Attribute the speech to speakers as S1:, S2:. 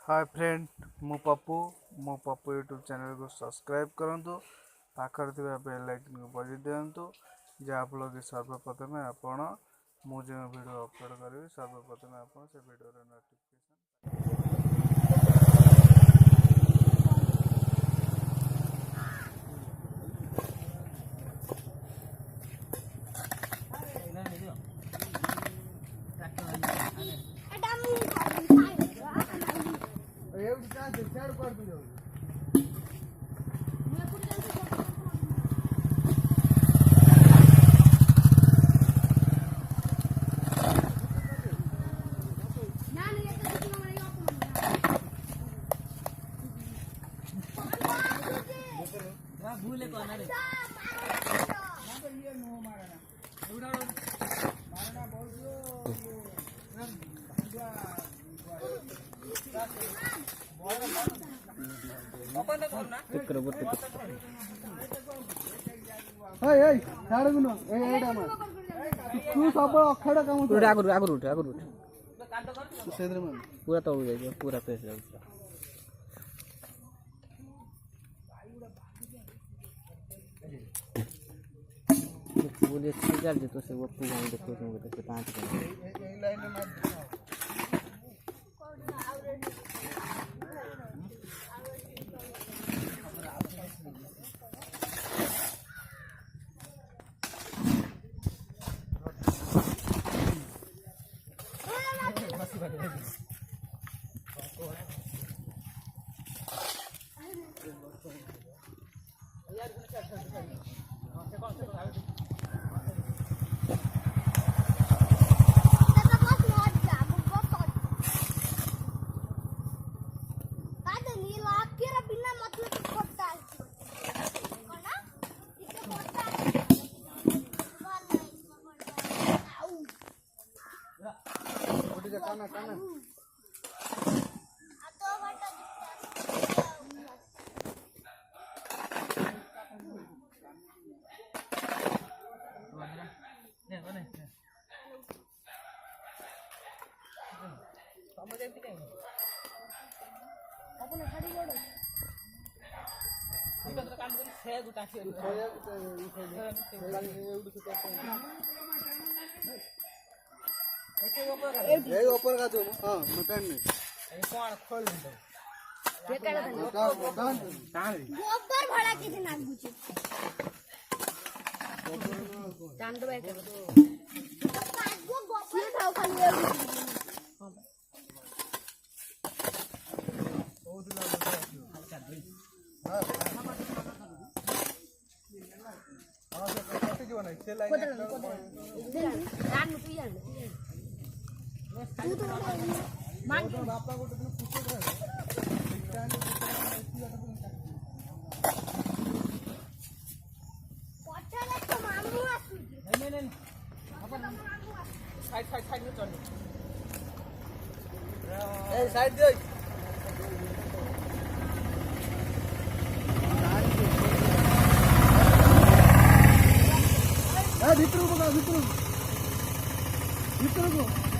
S1: hi friend मु Pappu YouTube channel को subscribe करूँ पाखर बेल आइकन को बजाई दिंतु जहाँफल कि सर्वप्रथमें आपण मुझे वीडियो अपलोड करी सर्वप्रथमें आप से वीडियो नोटिफिकेशन
S2: भूले कौन है पूरा तो पूरा पेस बोलिए चल तो से वो पूरा देखो तो 5
S1: ऊपर का हां मटन में
S2: कौन खोल दो
S3: गोबर भड़ा किसी नाक बुझे चांद बाय कर वो गोबर ये खाओ खाली है
S2: साइड दे
S1: भीतर को